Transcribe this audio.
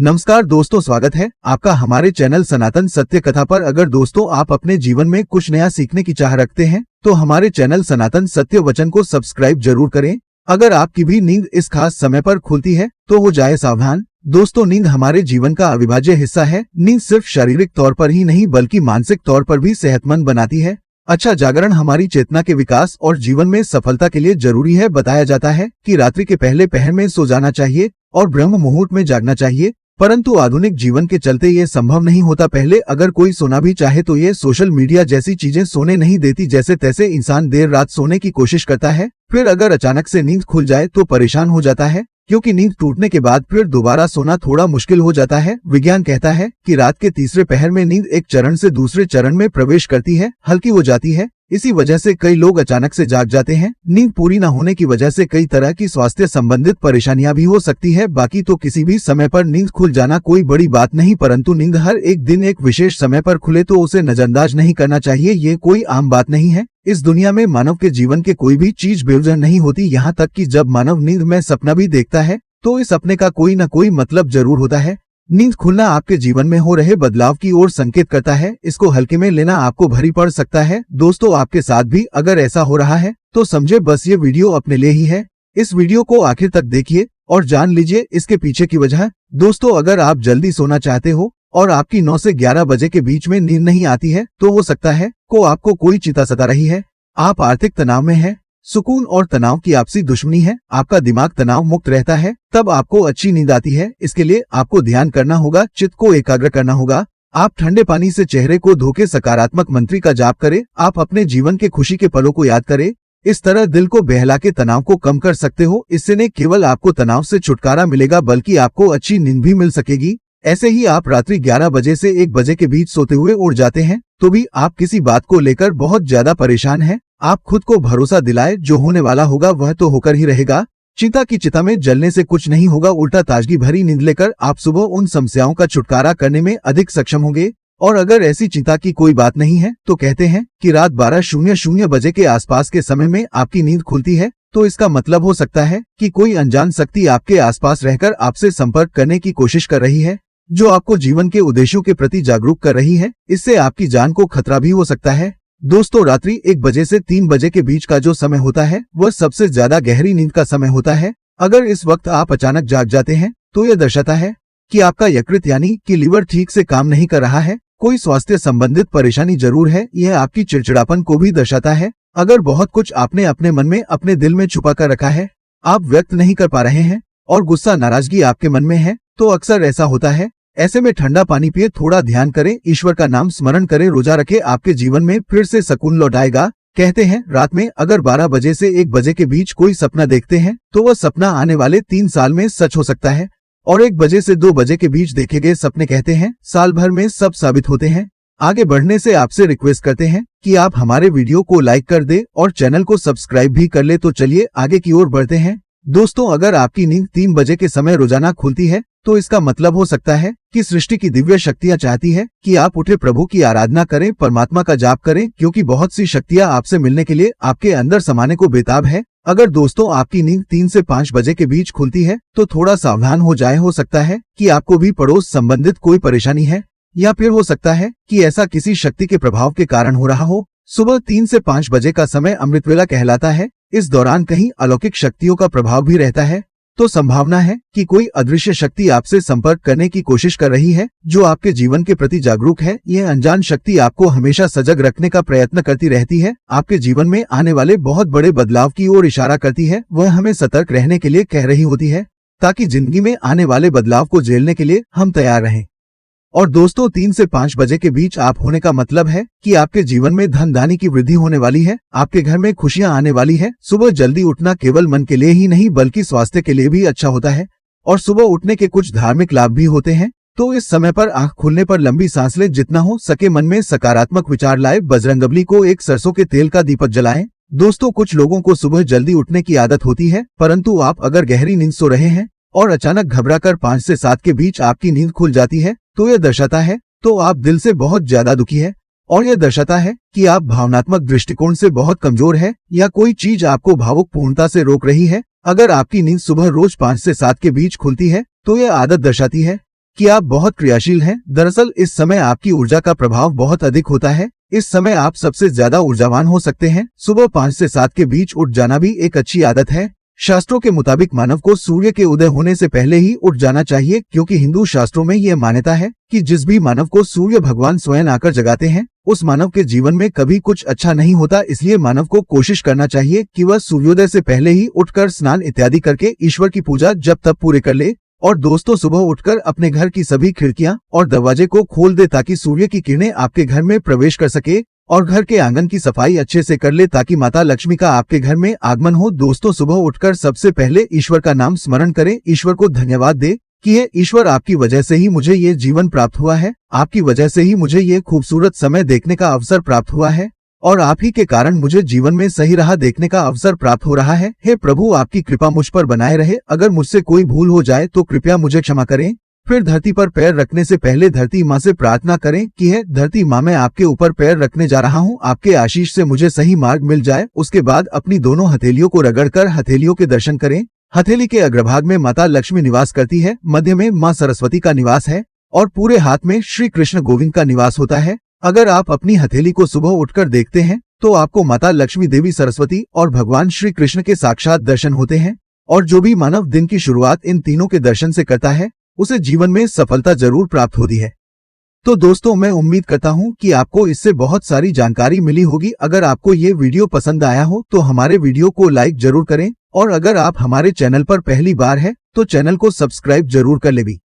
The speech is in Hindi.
नमस्कार दोस्तों, स्वागत है आपका हमारे चैनल सनातन सत्य कथा पर। अगर दोस्तों आप अपने जीवन में कुछ नया सीखने की चाह रखते हैं तो हमारे चैनल सनातन सत्य वचन को सब्सक्राइब जरूर करें। अगर आपकी भी नींद इस खास समय पर खुलती है तो हो जाए सावधान। दोस्तों, नींद हमारे जीवन का अविभाज्य हिस्सा है। नींद सिर्फ शारीरिक तौर पर ही नहीं बल्कि मानसिक तौर पर भी सेहतमंद बनाती है। अच्छा जागरण हमारी चेतना के विकास और जीवन में सफलता के लिए जरूरी है। बताया जाता है कि रात्रि के पहले पहर में सो जाना चाहिए और ब्रह्म मुहूर्त में जागना चाहिए, परंतु आधुनिक जीवन के चलते ये संभव नहीं होता। पहले अगर कोई सोना भी चाहे तो ये सोशल मीडिया जैसी चीजें सोने नहीं देती। जैसे तैसे इंसान देर रात सोने की कोशिश करता है, फिर अगर अचानक से नींद खुल जाए तो परेशान हो जाता है, क्योंकि नींद टूटने के बाद फिर दोबारा सोना थोड़ा मुश्किल हो जाता है। विज्ञान कहता है कि रात के तीसरे पहर में नींद एक चरण से दूसरे चरण में प्रवेश करती है, हल्की हो जाती है। इसी वजह से कई लोग अचानक से जाग जाते हैं। नींद पूरी न होने की वजह से कई तरह की स्वास्थ्य संबंधित परेशानियां भी हो सकती है। बाकी तो किसी भी समय पर नींद खुल जाना कोई बड़ी बात नहीं, परंतु नींद हर एक दिन एक विशेष समय पर खुले तो उसे नजरअंदाज नहीं करना चाहिए। ये कोई आम बात नहीं है। इस दुनिया में मानव के जीवन के कोई भी चीज बेवजह नहीं होती। यहाँ तक कि जब मानव नींद में सपना भी देखता है तो इस सपने का कोई न कोई मतलब जरूर होता है। नींद खुलना आपके जीवन में हो रहे बदलाव की ओर संकेत करता है। इसको हल्के में लेना आपको भारी पड़ सकता है। दोस्तों, आपके साथ भी अगर ऐसा हो रहा है तो समझे बस ये वीडियो अपने लिए ही है। इस वीडियो को आखिर तक देखिए और जान लीजिए इसके पीछे की वजह। दोस्तों, अगर आप जल्दी सोना चाहते हो और आपकी 9 से 11 बजे के बीच में नींद नहीं आती है तो हो सकता है को आपको कोई चिंता सता रही है। आप आर्थिक तनाव में है। सुकून और तनाव की आपसी दुश्मनी है। आपका दिमाग तनाव मुक्त रहता है, तब आपको अच्छी नींद आती है। इसके लिए आपको ध्यान करना होगा, चित्त को एकाग्र करना होगा। आप ठंडे पानी से चेहरे को धो के सकारात्मक मंत्र का जाप करें। आप अपने जीवन के खुशी के पलों को याद करें। इस तरह दिल को बहला के तनाव को कम कर सकते हो। इससे न केवल आपको तनाव से छुटकारा मिलेगा बल्कि आपको अच्छी नींद भी मिल सकेगी। ऐसे ही आप रात्रि 11 बजे से 1 बजे के बीच सोते हुए उठ जाते हैं तो भी आप किसी बात को लेकर बहुत ज्यादा परेशान हैं। आप खुद को भरोसा दिलाए, जो होने वाला होगा वह तो होकर ही रहेगा। चिंता की चिता में जलने से कुछ नहीं होगा, उल्टा ताजगी भरी नींद लेकर आप सुबह उन समस्याओं का छुटकारा करने में अधिक सक्षम होंगे। और अगर ऐसी चिंता की कोई बात नहीं है तो कहते हैं कि रात 12:00 बजे के आसपास के समय में आपकी नींद खुलती है तो इसका मतलब हो सकता है कि कोई अनजान शक्ति आपके आसपास रहकर आपसे संपर्क करने की कोशिश कर रही है, जो आपको जीवन के उद्देश्यों के प्रति जागरूक कर रही है। इससे आपकी जान को खतरा भी हो सकता है। दोस्तों, रात्रि 1 बजे से 3 बजे के बीच का जो समय होता है वह सबसे ज्यादा गहरी नींद का समय होता है। अगर इस वक्त आप अचानक जाग जाते हैं तो यह दर्शाता है कि आपका यकृत यानी कि लीवर ठीक से काम नहीं कर रहा है। कोई स्वास्थ्य संबंधित परेशानी जरूर है। यह आपकी चिड़चिड़ापन को भी दर्शाता है। अगर बहुत कुछ आपने अपने मन में, अपने दिल में छुपा कर रखा है, आप व्यक्त नहीं कर पा रहे हैं और गुस्सा नाराजगी आपके मन में है तो अक्सर ऐसा होता है। ऐसे में ठंडा पानी पिए, थोड़ा ध्यान करें, ईश्वर का नाम स्मरण करें, रोजा रखे, आपके जीवन में फिर से सुकून लौट आएगा। कहते हैं रात में अगर 12 बजे से 1 बजे के बीच कोई सपना देखते हैं तो वह सपना आने वाले 3 साल में सच हो सकता है, और 1 बजे से 2 बजे के बीच देखे गए सपने कहते हैं साल भर में सब साबित होते हैं। आगे बढ़ने से आपसे रिक्वेस्ट करते हैं कि आप हमारे वीडियो को लाइक कर दे और चैनल को सब्सक्राइब भी कर ले। तो चलिए आगे की ओर बढ़ते हैं। दोस्तों, अगर आपकी नींद 3 बजे के समय रोजाना खुलती है तो इसका मतलब हो सकता है कि सृष्टि की दिव्य शक्तियां चाहती है कि आप उठे, प्रभु की आराधना करें, परमात्मा का जाप करें, क्योंकि बहुत सी शक्तियां आपसे मिलने के लिए आपके अंदर समाने को बेताब है। अगर दोस्तों आपकी नींद 3 से 5 बजे के बीच खुलती है तो थोड़ा सावधान हो जाए। हो सकता है कि आपको भी पड़ोस संबंधित कोई परेशानी है, या फिर हो सकता है कि ऐसा किसी शक्ति के प्रभाव के कारण हो रहा हो। सुबह 3 से 5 बजे का समय अमृत वेला कहलाता है। इस दौरान कहीं अलौकिक शक्तियों का प्रभाव भी रहता है, तो संभावना है कि कोई अदृश्य शक्ति आपसे संपर्क करने की कोशिश कर रही है, जो आपके जीवन के प्रति जागरूक है। यह अनजान शक्ति आपको हमेशा सजग रखने का प्रयत्न करती रहती है, आपके जीवन में आने वाले बहुत बड़े बदलाव की ओर इशारा करती है। वह हमें सतर्क रहने के लिए कह रही होती है ताकि जिंदगी में आने वाले बदलाव को झेलने के लिए हम तैयार रहें। और दोस्तों, 3 से 5 बजे के बीच आप होने का मतलब है कि आपके जीवन में धन धान्य की वृद्धि होने वाली है, आपके घर में खुशियां आने वाली है। सुबह जल्दी उठना केवल मन के लिए ही नहीं बल्कि स्वास्थ्य के लिए भी अच्छा होता है, और सुबह उठने के कुछ धार्मिक लाभ भी होते हैं। तो इस समय पर आंख खुलने पर लंबी सांस ले, जितना हो सके मन में सकारात्मक विचार लाए, बजरंगबली को एक सरसों के तेल का दीपक जलाएं। दोस्तों, कुछ लोगों को सुबह जल्दी उठने की आदत होती है, परंतु आप अगर गहरी नींद सो रहे हैं और अचानक घबराकर 5 से 7 के बीच आपकी नींद खुल जाती है तो यह दर्शाता है तो आप दिल से बहुत ज्यादा दुखी है, और यह दर्शाता है कि आप भावनात्मक दृष्टिकोण से बहुत कमजोर है, या कोई चीज आपको भावुक पूर्णता से रोक रही है। अगर आपकी नींद सुबह रोज 5 से 7 के बीच खुलती है तो यह आदत दर्शाती है कि आप बहुत क्रियाशील हैं। दरअसल इस समय आपकी ऊर्जा का प्रभाव बहुत अधिक होता है। इस समय आप सबसे ज्यादा ऊर्जावान हो सकते हैं। सुबह 5 से 7 के बीच उठ जाना भी एक अच्छी आदत है। शास्त्रों के मुताबिक मानव को सूर्य के उदय होने से पहले ही उठ जाना चाहिए, क्योंकि हिंदू शास्त्रों में यह मान्यता है कि जिस भी मानव को सूर्य भगवान स्वयं आकर जगाते हैं, उस मानव के जीवन में कभी कुछ अच्छा नहीं होता। इसलिए मानव को कोशिश करना चाहिए कि वह सूर्योदय से पहले ही उठकर स्नान इत्यादि करके ईश्वर की पूजा जब तब पूरे कर ले। और दोस्तों, सुबह उठकर अपने घर की सभी खिड़कियां और दरवाजे को खोल दे ताकि सूर्य की किरणें आपके घर में प्रवेश कर सके, और घर के आंगन की सफाई अच्छे से कर ले ताकि माता लक्ष्मी का आपके घर में आगमन हो। दोस्तों, सुबह उठकर सबसे पहले ईश्वर का नाम स्मरण करें। ईश्वर को धन्यवाद दे कि हे ईश्वर, आपकी वजह से ही मुझे ये जीवन प्राप्त हुआ है, आपकी वजह से ही मुझे ये खूबसूरत समय देखने का अवसर प्राप्त हुआ है, और आप ही के कारण मुझे जीवन में सही राह देखने का अवसर प्राप्त हो रहा है। हे प्रभु, आपकी कृपा मुझ पर बनाए रहे। अगर मुझसे कोई भूल हो जाए तो कृपया मुझे क्षमा करें। फिर धरती पर पैर रखने से पहले धरती माँ से प्रार्थना करें कि हे धरती माँ, मैं आपके ऊपर पैर रखने जा रहा हूँ, आपके आशीष से मुझे सही मार्ग मिल जाए। उसके बाद अपनी दोनों हथेलियों को रगड़कर हथेलियों के दर्शन करें। हथेली के अग्रभाग में माता लक्ष्मी निवास करती है, मध्य में माँ सरस्वती का निवास है, और पूरे हाथ में श्री कृष्ण गोविंद का निवास होता है। अगर आप अपनी हथेली को सुबह उठकर देखते हैं तो आपको माता लक्ष्मी, देवी सरस्वती और भगवान श्री कृष्ण के साक्षात दर्शन होते हैं। और जो भी मानव दिन की शुरुआत इन तीनों के दर्शन से करता है, उसे जीवन में सफलता जरूर प्राप्त होती है। तो दोस्तों, मैं उम्मीद करता हूँ कि आपको इससे बहुत सारी जानकारी मिली होगी। अगर आपको ये वीडियो पसंद आया हो तो हमारे वीडियो को लाइक जरूर करें, और अगर आप हमारे चैनल पर पहली बार है तो चैनल को सब्सक्राइब जरूर कर ले भी।